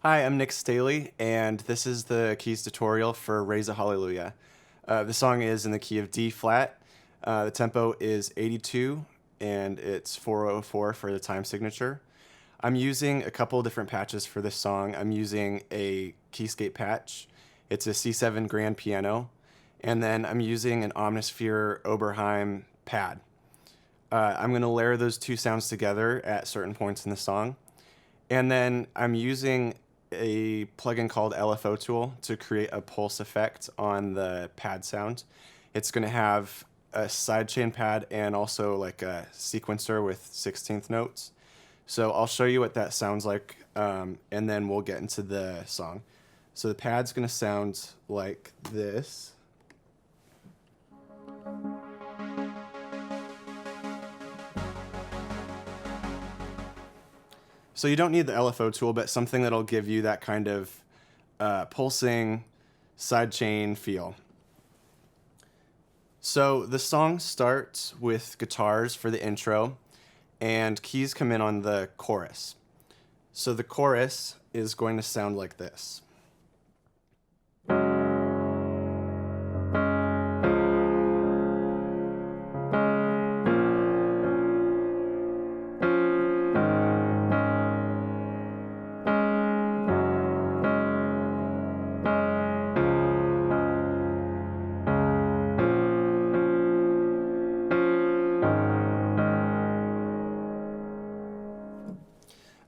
Hi, I'm Nick Staley, and this is the keys tutorial for Raise a Hallelujah. The song is in the key of D flat. The tempo is 82, and it's 404 for the time signature. I'm using a couple different patches for this song. I'm using a keyscape patch. It's a C7 grand piano, and then I'm using an Omnisphere Oberheim pad. I'm going to layer those two sounds together at certain points in the song. And then I'm using a plugin called LFO Tool to create a pulse effect on the pad sound. It's going to have a sidechain pad and also like a sequencer with 16th notes. So I'll show you what that sounds like, and then we'll get into the song. So the pad's going to sound like this. So you don't need the LFO tool, but something that'll give you that kind of pulsing sidechain feel. So the song starts with guitars for the intro, and keys come in on the chorus. So the chorus is going to sound like this.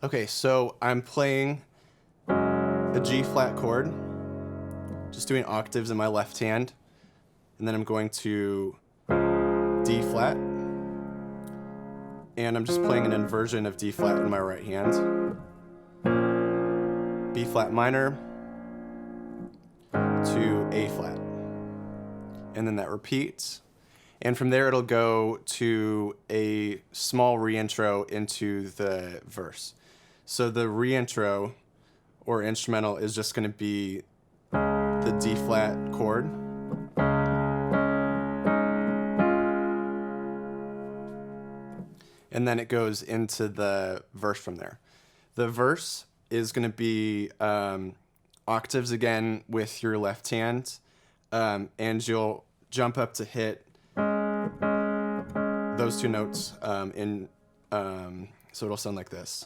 Okay, so I'm playing a G flat chord, just doing octaves in my left hand, and then I'm going to D flat, and I'm just playing an inversion of D flat in my right hand, B flat minor to A flat, and then that repeats. And from there it'll go to a small reintro into the verse. So the reintro or instrumental is just going to be the D flat chord. And then it goes into the verse from there. The verse is going to be octaves again with your left hand, and you'll jump up to hit those two notes so it'll sound like this.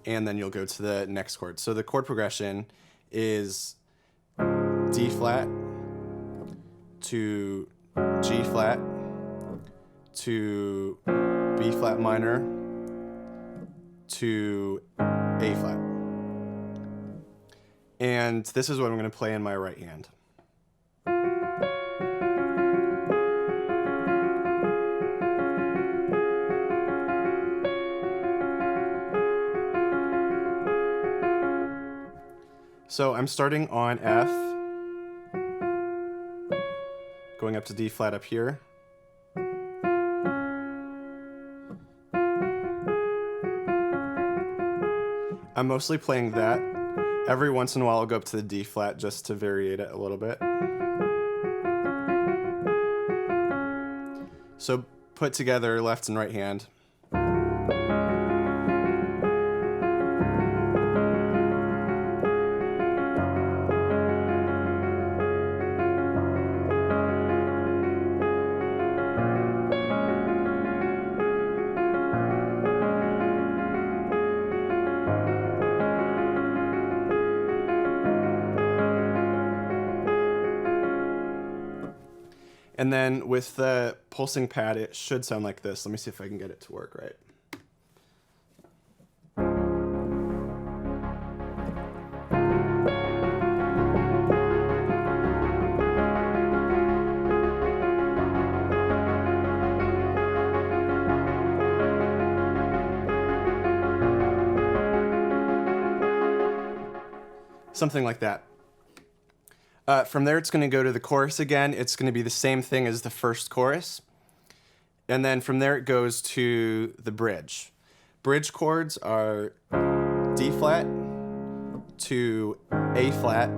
And then you'll go to the next chord. So the chord progression is D flat to G flat to B flat minor to A flat. And this is what I'm going to play in my right hand. So I'm starting on F, going up to D flat up here. I'm mostly playing that. Every once in a while I'll go up to the D flat just to variate it a little bit. So put together left and right hand. And then with the pulsing pad, it should sound like this. Let me see if I can get it to work right. Something like that. From there, it's going to go to the chorus again. It's going to be the same thing as the first chorus. And then from there, it goes to the bridge. Bridge chords are D flat to A flat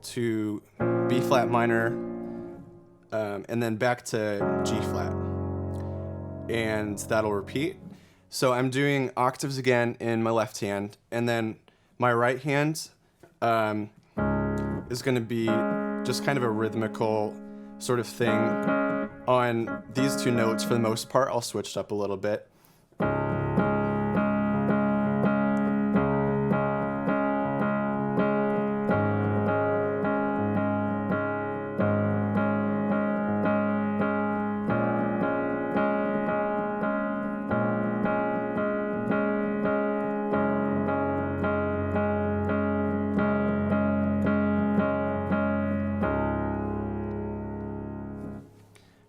to B flat minor, and then back to G flat. And that'll repeat. So I'm doing octaves again in my left hand, and then my right hand is going to be just kind of a rhythmical sort of thing on these two notes. For the most part, I'll switch it up a little bit.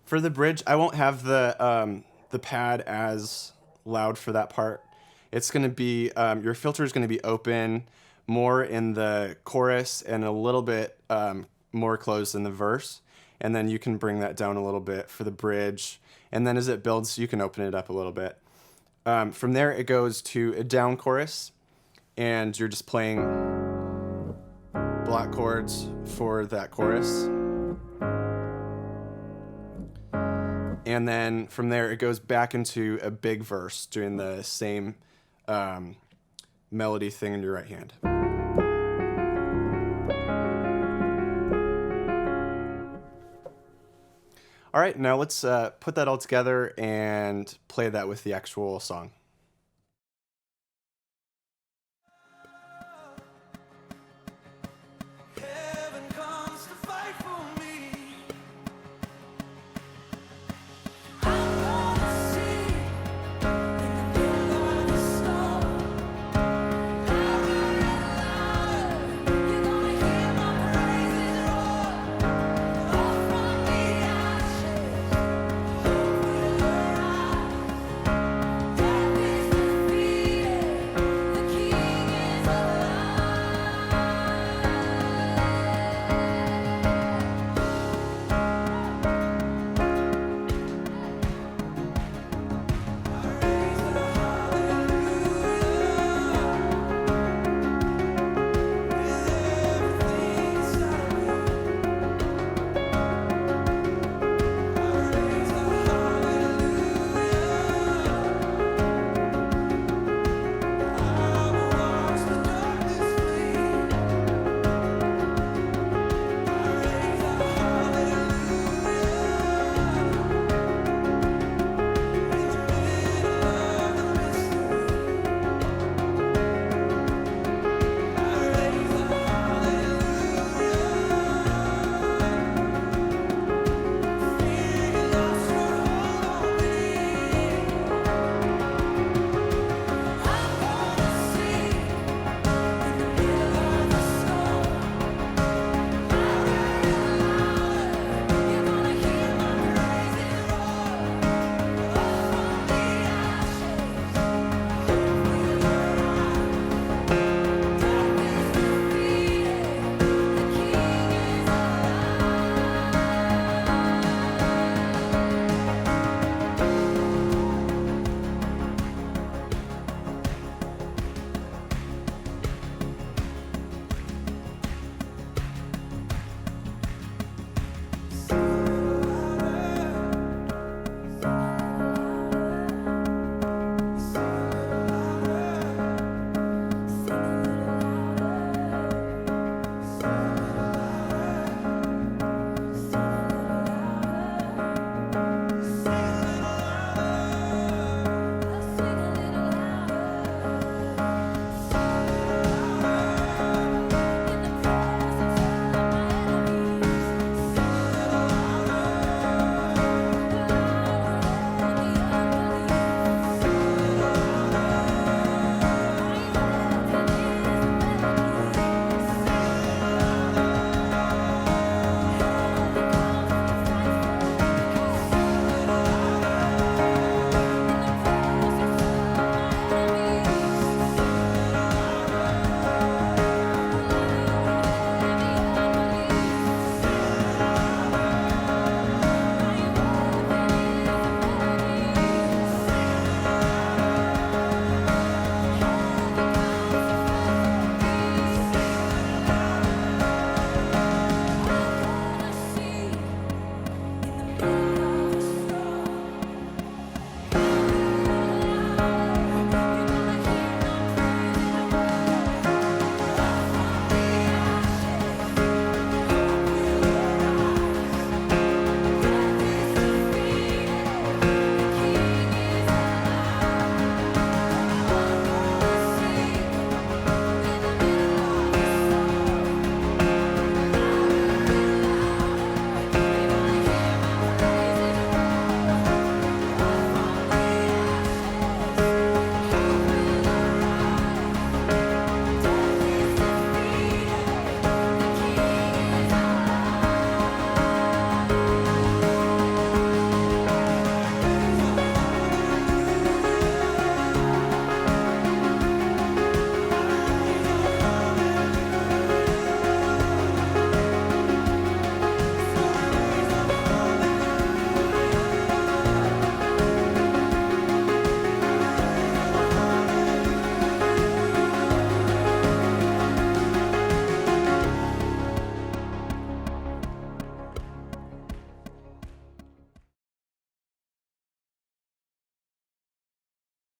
For the bridge, I won't have the pad as loud for that part. It's going to be, your filter is going to be open more in the chorus and a little bit more closed in the verse. And then you can bring that down a little bit for the bridge. And then as it builds, you can open it up a little bit. From there, it goes to a down chorus, and you're just playing block chords for that chorus. And then from there, it goes back into a big verse, doing the same melody thing in your right hand. All right, now let's put that all together and play that with the actual song.